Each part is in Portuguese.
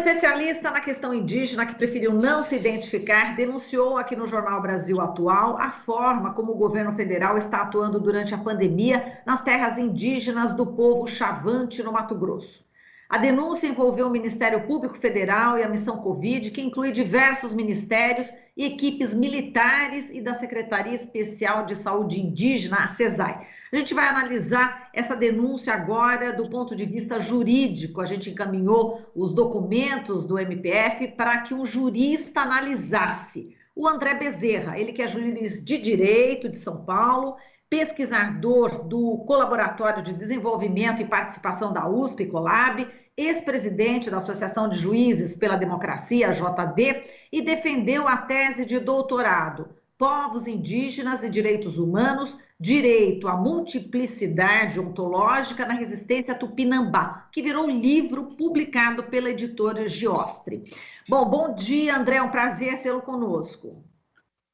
especialista na questão indígena, que preferiu não se identificar, denunciou aqui no Jornal Brasil Atual a forma como o governo federal está atuando durante a pandemia nas terras indígenas do povo Xavante, no Mato Grosso. A denúncia envolveu o Ministério Público Federal e a Missão Covid, que inclui diversos ministérios e equipes militares e da Secretaria Especial de Saúde Indígena, a CESAI. A gente vai analisar essa denúncia agora do ponto de vista jurídico. A gente encaminhou os documentos do MPF para que um jurista analisasse. O André Bezerra, ele que é juiz de direito de São Paulo, pesquisador do Colaboratório de Desenvolvimento e Participação da USP, Colab, ex-presidente da Associação de Juízes pela Democracia, JD, e defendeu a tese de doutorado Povos Indígenas e Direitos Humanos, Direito à Multiplicidade Ontológica na Resistência Tupinambá, que virou um livro publicado pela editora Giostre. Bom dia, André, é um prazer tê-lo conosco.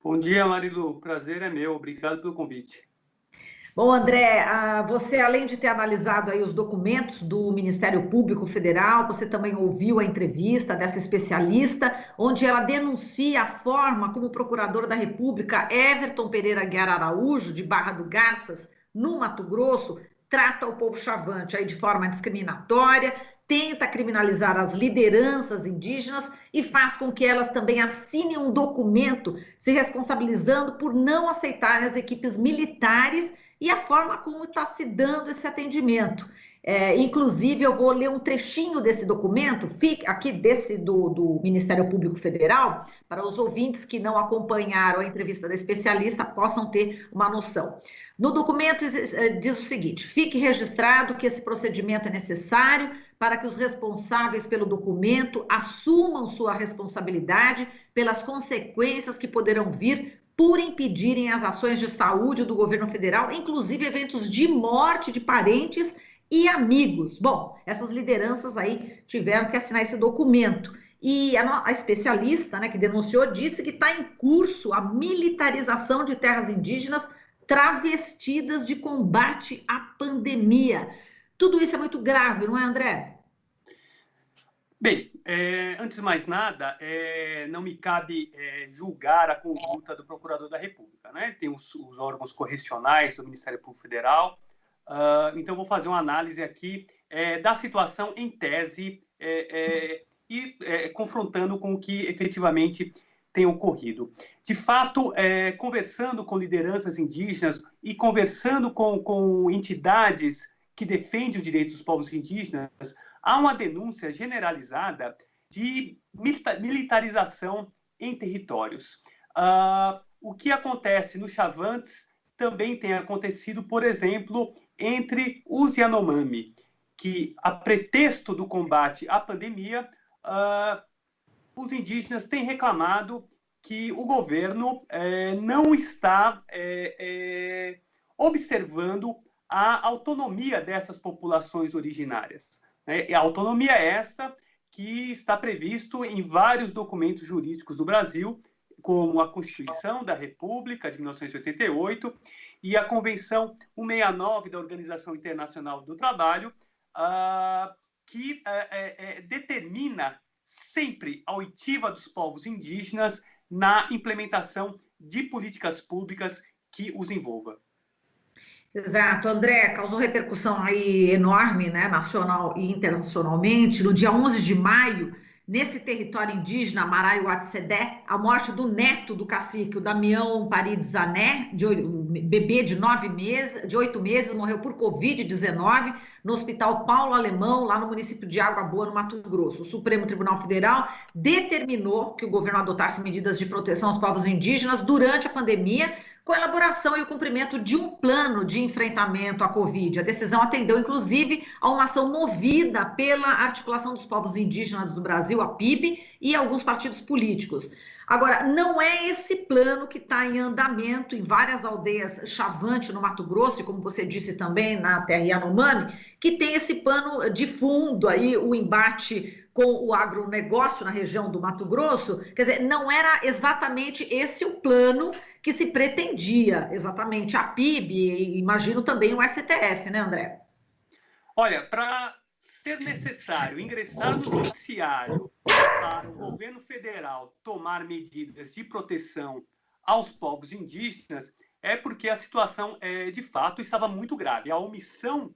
Bom dia, Marilu, o prazer é meu, obrigado pelo convite. Bom, André, você, além de ter analisado aí os documentos do Ministério Público Federal, você também ouviu a entrevista dessa especialista, onde ela denuncia a forma como o procurador da República, Everton Pereira Guiar Araújo, de Barra do Garças, no Mato Grosso, trata o povo Xavante aí de forma discriminatória, tenta criminalizar as lideranças indígenas e faz com que elas também assinem um documento se responsabilizando por não aceitarem as equipes militares e a forma como está se dando esse atendimento. Inclusive, eu vou ler um trechinho desse documento, aqui do Ministério Público Federal, para os ouvintes que não acompanharam a entrevista da especialista possam ter uma noção. No documento diz o seguinte: fique registrado que esse procedimento é necessário para que os responsáveis pelo documento assumam sua responsabilidade pelas consequências que poderão vir por impedirem as ações de saúde do governo federal, inclusive eventos de morte de parentes e amigos. Bom, essas lideranças aí tiveram que assinar esse documento. E a especialista, né, que denunciou, disse que está em curso a militarização de terras indígenas travestidas de combate à pandemia. Tudo isso é muito grave, não é, André? Bem, antes de mais nada, não me cabe julgar a conduta do Procurador da República, né? Tem os órgãos correcionais do Ministério Público Federal, então vou fazer uma análise aqui da situação em tese e confrontando com o que efetivamente tem ocorrido. De fato, conversando com lideranças indígenas e conversando com entidades que defendem os direitos dos povos indígenas, há uma denúncia generalizada de militarização em territórios. O que acontece nos Xavantes também tem acontecido, por exemplo, entre os Yanomami, que, a pretexto do combate à pandemia, os indígenas têm reclamado que o governo não está observando a autonomia dessas populações originárias. E a autonomia é essa que está previsto em vários documentos jurídicos do Brasil, como a Constituição da República de 1988 e a Convenção 169 da Organização Internacional do Trabalho, que determina sempre a oitiva dos povos indígenas na implementação de políticas públicas que os envolva. Exato, André, causou repercussão aí enorme, né, nacional e internacionalmente. No dia 11 de maio, nesse território indígena, Maraio-Atsedé, a morte do neto do cacique, o Damião Paridzané, bebê de 8 meses, morreu por Covid-19 no Hospital Paulo Alemão, lá no município de Água Boa, no Mato Grosso. O Supremo Tribunal Federal determinou que o governo adotasse medidas de proteção aos povos indígenas durante a pandemia, com a elaboração e o cumprimento de um plano de enfrentamento à Covid. A decisão atendeu, inclusive, a uma ação movida pela Articulação dos Povos Indígenas do Brasil, a PIB, e alguns partidos políticos. Agora, não é esse plano que está em andamento em várias aldeias Xavante, no Mato Grosso, e como você disse também, na terra Yanomami, que tem esse pano de fundo aí, o embate com o agronegócio na região do Mato Grosso. Quer dizer, não era exatamente esse o plano que se pretendia, exatamente, a PIB e imagino também o STF, né, André? Olha, para ser necessário ingressar no judiciário para o governo federal tomar medidas de proteção aos povos indígenas é porque a situação, de fato, estava muito grave. A omissão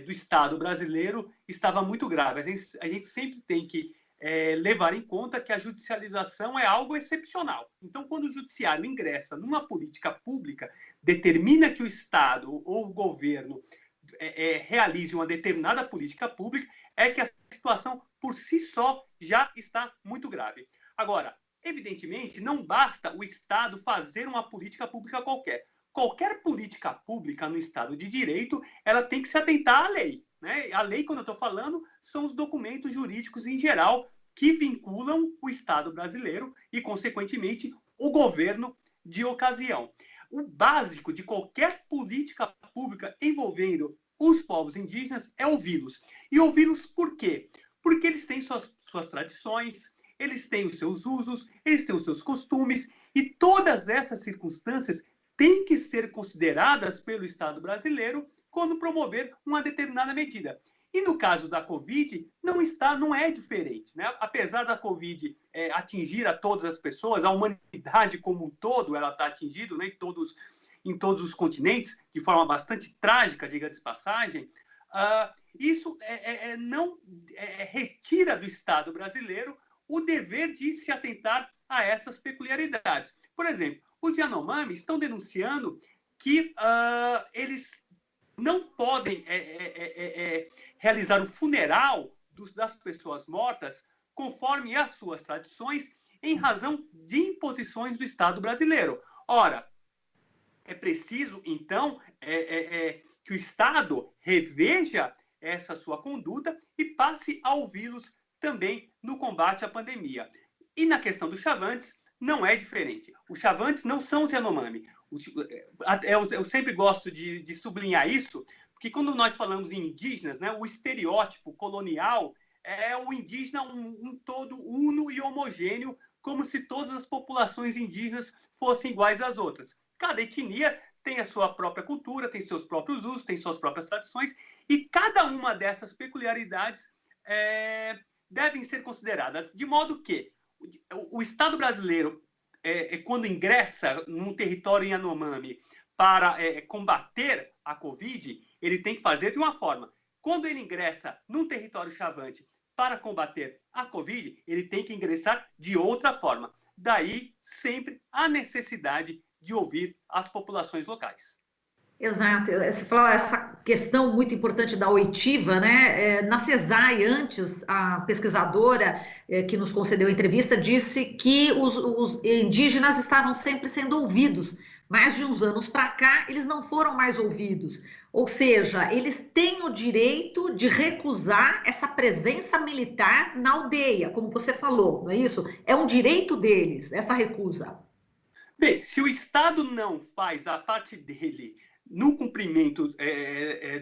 do Estado brasileiro estava muito grave. A gente sempre tem que levar em conta que a judicialização é algo excepcional. Então, quando o judiciário ingressa numa política pública, determina que o Estado ou o governo realize uma determinada política pública, é que a situação por si só já está muito grave. Agora, evidentemente, não basta o Estado fazer uma política pública qualquer. Qualquer política pública no Estado de Direito, ela tem que se atentar à lei. Né? A lei, quando eu estou falando, são os documentos jurídicos em geral que vinculam o Estado brasileiro e, consequentemente, o governo de ocasião. O básico de qualquer política pública envolvendo os povos indígenas é ouvi-los. E ouvi-los por quê? Porque eles têm suas tradições, eles têm os seus usos, eles têm os seus costumes, e todas essas circunstâncias têm que ser consideradas pelo Estado brasileiro quando promover uma determinada medida. E no caso da Covid, não é diferente. Né? Apesar da Covid atingir a todas as pessoas, a humanidade como um todo, ela está atingindo, né, em todos os continentes, de forma bastante trágica, diga-se de passagem, isso não retira do Estado brasileiro o dever de se atentar a essas peculiaridades. Por exemplo, os Yanomami estão denunciando que eles não podem realizar o funeral das pessoas mortas conforme as suas tradições, em razão de imposições do Estado brasileiro. Ora, é preciso, então, que o Estado reveja essa sua conduta e passe a ouvi-los também no combate à pandemia. E na questão dos Chavantes, não é diferente. Os Chavantes não são os Yanomami. Eu sempre gosto de sublinhar isso, porque quando nós falamos em indígenas, né, o estereótipo colonial é o indígena um todo uno e homogêneo, como se todas as populações indígenas fossem iguais às outras. Cada etnia tem a sua própria cultura, tem seus próprios usos, tem suas próprias tradições, e cada uma dessas peculiaridades devem ser consideradas, de modo que o Estado brasileiro, quando ingressa num território Yanomami para combater a Covid, ele tem que fazer de uma forma. Quando ele ingressa num território Chavante para combater a Covid, ele tem que ingressar de outra forma. Daí, sempre a necessidade de ouvir as populações locais. Exato, você falou essa questão muito importante da oitiva, né? Na CESAI, antes, a pesquisadora que nos concedeu a entrevista disse que os indígenas estavam sempre sendo ouvidos. Mais de uns anos para cá, eles não foram mais ouvidos. Ou seja, eles têm o direito de recusar essa presença militar na aldeia, como você falou, não é isso? É um direito deles, essa recusa. Bem, se o Estado não faz a parte dele no cumprimento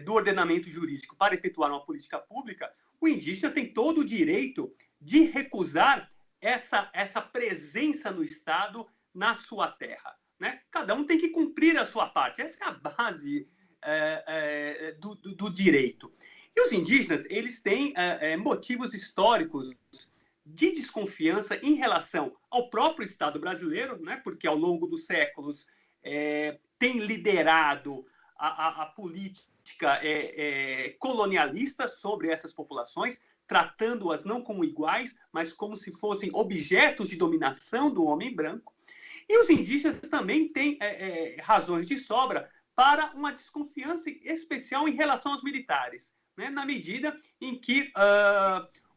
do ordenamento jurídico para efetuar uma política pública, o indígena tem todo o direito de recusar essa presença no Estado na sua terra. Né? Cada um tem que cumprir a sua parte. Essa é a base do direito. E os indígenas, eles têm motivos históricos de desconfiança em relação ao próprio Estado brasileiro, né? Porque ao longo dos séculos tem liderado a política colonialista sobre essas populações, tratando-as não como iguais, mas como se fossem objetos de dominação do homem branco. E os indígenas também têm razões de sobra para uma desconfiança especial em relação aos militares, né? Na medida em que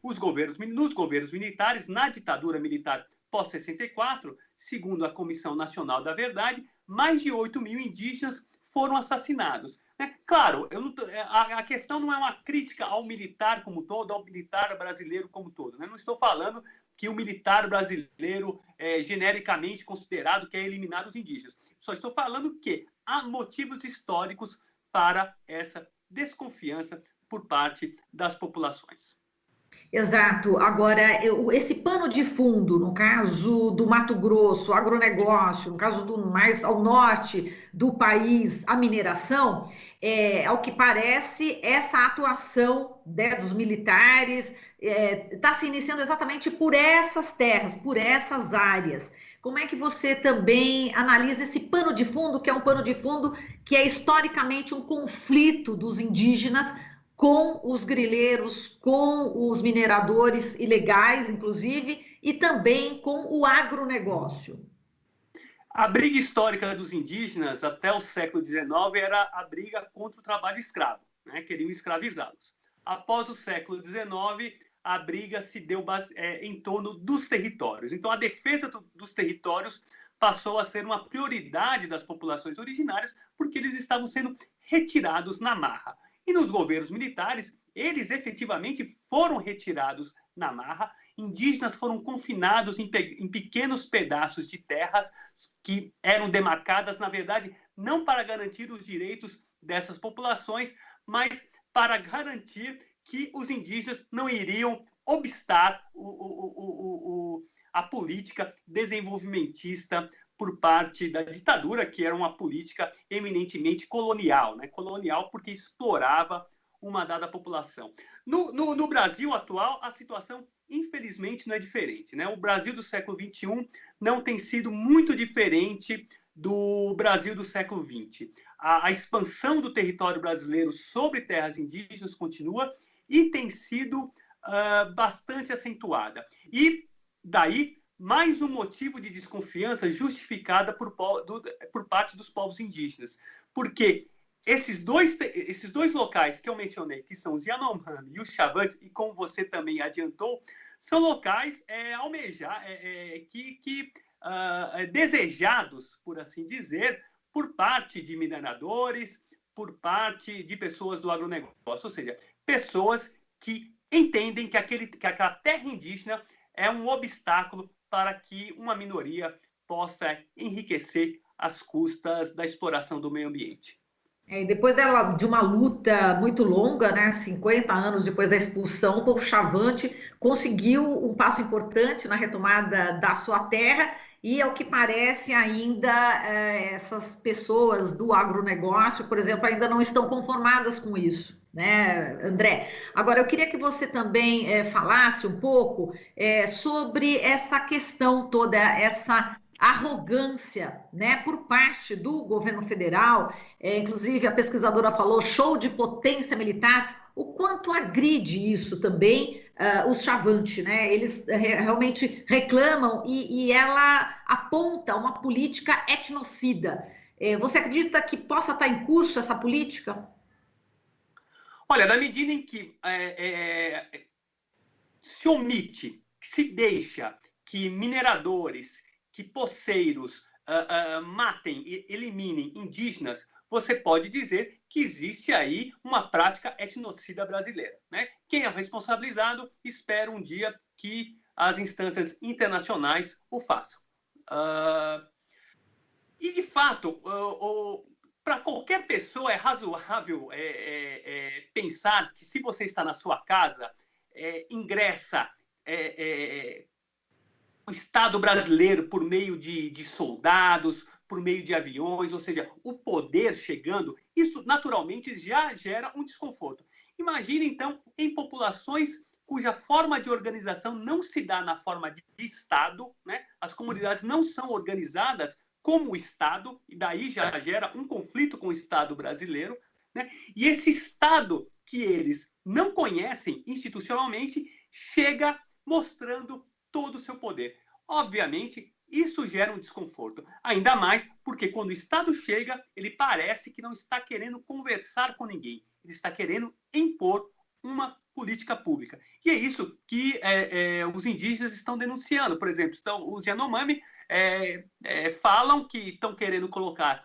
nos governos militares, na ditadura militar pós-64, segundo a Comissão Nacional da Verdade, mais de 8 mil indígenas foram assassinados. Claro, a questão não é uma crítica ao militar como todo, ao militar brasileiro como todo. Né? Não estou falando que o militar brasileiro é genericamente considerado que é eliminar os indígenas. Só estou falando que há motivos históricos para essa desconfiança por parte das populações. Exato. Agora, esse pano de fundo, no caso do Mato Grosso, agronegócio, no caso do mais ao norte do país, a mineração, ao que parece, essa atuação, né, dos militares está se iniciando exatamente por essas terras, por essas áreas. Como é que você também analisa esse pano de fundo, que é um pano de fundo que é historicamente um conflito dos indígenas com os grileiros, com os mineradores ilegais, inclusive, e também com o agronegócio? A briga histórica dos indígenas até o século XIX era a briga contra o trabalho escravo, né? Queriam escravizá-los. Após o século XIX, a briga se deu em torno dos territórios. Então, a defesa dos territórios passou a ser uma prioridade das populações originárias, porque eles estavam sendo retirados na marra. E nos governos militares, eles efetivamente foram retirados na marra. Indígenas foram confinados em pequenos pedaços de terras que eram demarcadas, na verdade, não para garantir os direitos dessas populações, mas para garantir que os indígenas não iriam obstar a política desenvolvimentista por parte da ditadura, que era uma política eminentemente colonial, né? Colonial porque explorava uma dada população. No Brasil atual, a situação, infelizmente, não é diferente, né? O Brasil do século XXI não tem sido muito diferente do Brasil do século XX. A expansão do território brasileiro sobre terras indígenas continua e tem sido bastante acentuada. E daí, mais um motivo de desconfiança justificada por parte dos povos indígenas. Porque esses dois locais que eu mencionei, que são os Yanomami e os Chavantes, e como você também adiantou, são locais desejados, por assim dizer, por parte de mineradores, por parte de pessoas do agronegócio, ou seja, pessoas que entendem que aquela terra indígena é um obstáculo para que uma minoria possa enriquecer às custas da exploração do meio ambiente. E depois de uma luta muito longa, né, 50 anos depois da expulsão, o povo Chavante conseguiu um passo importante na retomada da sua terra e, ao que parece, ainda essas pessoas do agronegócio, por exemplo, ainda não estão conformadas com isso, né, André? Agora, eu queria que você também falasse um pouco sobre essa questão toda, essa arrogância, né, por parte do governo federal. Inclusive, a pesquisadora falou show de potência militar. O quanto agride isso também os Chavante, né? Eles realmente reclamam e ela aponta uma política etnocida. Você acredita que possa estar em curso essa política? Olha, na medida em que se omite, se deixa que mineradores, que poceiros matem e eliminem indígenas, você pode dizer que existe aí uma prática etnocida brasileira, né? Quem é responsabilizado espera um dia que as instâncias internacionais o façam. E, de fato, para qualquer pessoa é razoável pensar que, se você está na sua casa, ingressa o Estado brasileiro por meio de soldados, por meio de aviões, ou seja, o poder chegando, isso naturalmente já gera um desconforto. Imagine, então, em populações cuja forma de organização não se dá na forma de Estado, né? As comunidades não são organizadas como o Estado, e daí já gera um conflito com o Estado brasileiro, né? E esse Estado que eles não conhecem institucionalmente chega mostrando todo o seu poder. Obviamente, isso gera um desconforto, ainda mais porque quando o Estado chega, ele parece que não está querendo conversar com ninguém, ele está querendo impor uma política pública. E é isso que os indígenas estão denunciando. Por exemplo, os Yanomami falam que estão querendo colocar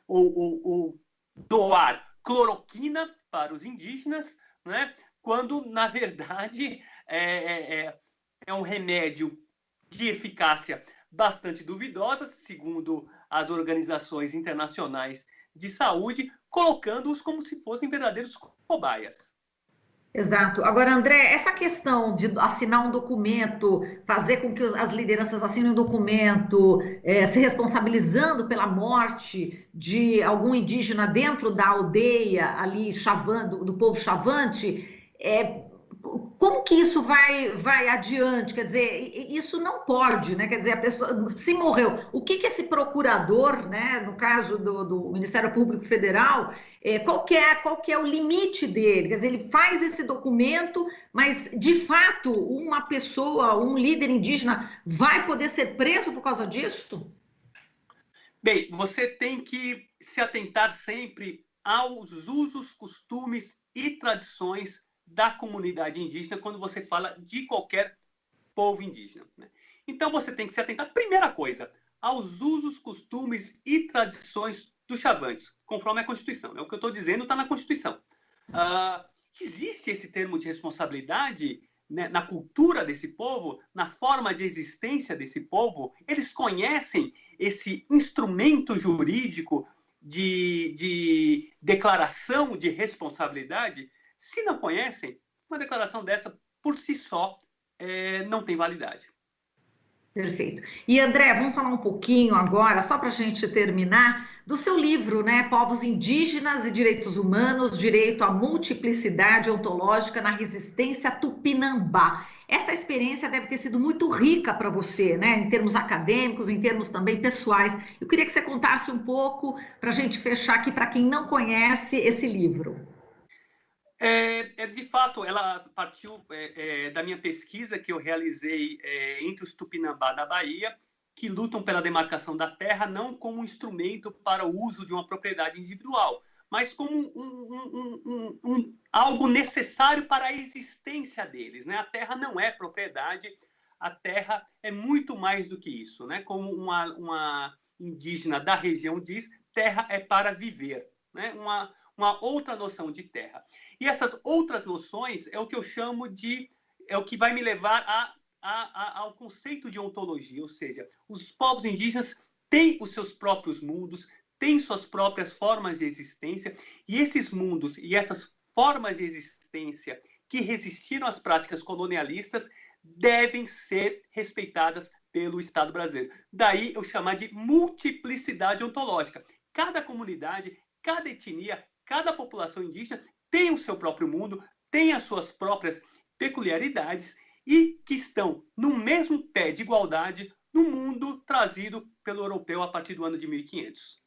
ou doar cloroquina para os indígenas, né? Quando, na verdade, é um remédio de eficácia bastante duvidosa, segundo as organizações internacionais de saúde, colocando-os como se fossem verdadeiros cobaias. Exato. Agora, André, essa questão de assinar um documento, fazer com que as lideranças assinem um documento, se responsabilizando pela morte de algum indígena dentro da aldeia ali, do povo Chavante, como que isso vai adiante? Quer dizer, isso não pode, né? Quer dizer, a pessoa se morreu. O que que esse procurador, né, no caso do Ministério Público Federal, qual que é o limite dele? Quer dizer, ele faz esse documento, mas de fato uma pessoa, um líder indígena, vai poder ser preso por causa disso? Bem, você tem que se atentar sempre aos usos, costumes e tradições da comunidade indígena quando você fala de qualquer povo indígena, né? Então você tem que se atentar, primeira coisa, aos usos, costumes e tradições dos chavantes, conforme a Constituição, né? O que eu estou dizendo está na Constituição. Ah, existe esse termo de responsabilidade, né, na cultura desse povo, na forma de existência desse povo. Eles conhecem esse instrumento jurídico de declaração de responsabilidade. Se não conhecem, uma declaração dessa, por si só, não tem validade. Perfeito. E André, vamos falar um pouquinho agora, só para a gente terminar, do seu livro, né? Povos Indígenas e Direitos Humanos, Direito à Multiplicidade Ontológica na Resistência Tupinambá. Essa experiência deve ter sido muito rica para você, né? Em termos acadêmicos, em termos também pessoais. Eu queria que você contasse um pouco para a gente fechar aqui, para quem não conhece esse livro. De fato, ela partiu da minha pesquisa que eu realizei entre os Tupinambá da Bahia, que lutam pela demarcação da terra não como um instrumento para o uso de uma propriedade individual, mas como algo necessário para a existência deles, né? A terra não é propriedade, a terra é muito mais do que isso, né? Como uma indígena da região diz, terra é para viver, né? Uma outra noção de terra. E essas outras noções é o que eu chamo de... é o que vai me levar ao conceito de ontologia, ou seja, os povos indígenas têm os seus próprios mundos, têm suas próprias formas de existência, e esses mundos e essas formas de existência que resistiram às práticas colonialistas devem ser respeitadas pelo Estado brasileiro. Daí eu chamar de multiplicidade ontológica. Cada comunidade, cada etnia, cada população indígena tem o seu próprio mundo, tem as suas próprias peculiaridades e que estão no mesmo pé de igualdade no mundo trazido pelo europeu a partir do ano de 1500.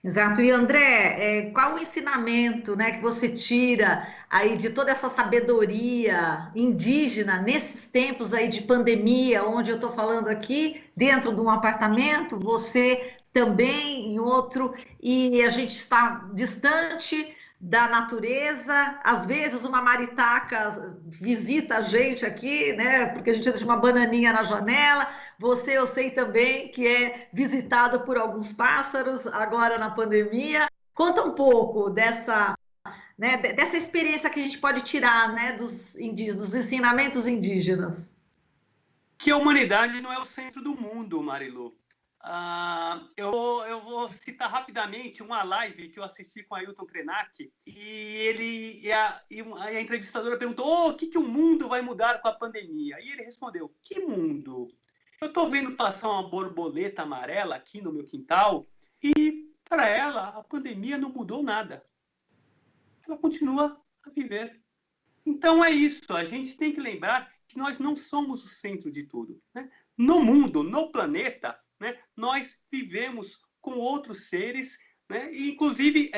Exato. E André, qual o ensinamento, né, que você tira aí de toda essa sabedoria indígena nesses tempos aí de pandemia, onde eu estou falando aqui dentro de um apartamento, você também em outro, e a gente está distante da natureza. Às vezes uma maritaca visita a gente aqui, né, porque a gente deixa uma bananinha na janela. Você, eu sei também que é visitado por alguns pássaros agora na pandemia. Conta um pouco dessa, né, dessa experiência que a gente pode tirar, né, dos indígenas, dos ensinamentos indígenas. Que a humanidade não é o centro do mundo, Marilu. Eu vou citar rapidamente uma live que eu assisti com Ailton Krenak e a entrevistadora perguntou: o que o mundo vai mudar com a pandemia? E ele respondeu: que mundo? Eu estou vendo passar uma borboleta amarela aqui no meu quintal e para ela a pandemia não mudou nada. Ela continua a viver. Então é isso, a gente tem que lembrar que nós não somos o centro de tudo, né? No mundo, no planeta, né, nós vivemos com outros seres, né, e inclusive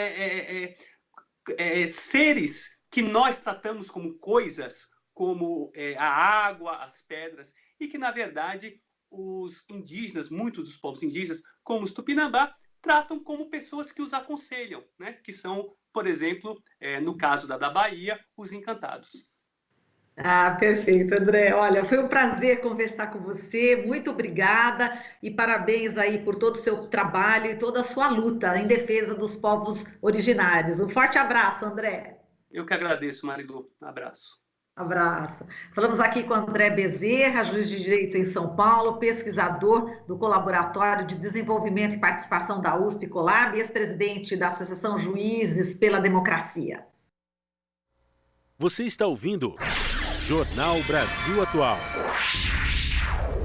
seres que nós tratamos como coisas, como a água, as pedras, e que, na verdade, os indígenas, muitos dos povos indígenas, como os Tupinambá, tratam como pessoas que os aconselham, né, que são, por exemplo, no caso da Bahia, os encantados. Ah, perfeito, André. Olha, foi um prazer conversar com você. Muito obrigada e parabéns aí por todo o seu trabalho e toda a sua luta em defesa dos povos originários. Um forte abraço, André. Eu que agradeço, Marilu. Um abraço. Abraço. Falamos aqui com André Bezerra, juiz de direito em São Paulo, pesquisador do Colaboratório de Desenvolvimento e Participação da USP Colab, ex-presidente da Associação Juízes pela Democracia. Você está ouvindo Jornal Brasil Atual.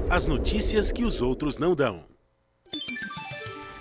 As notícias que os outros não dão.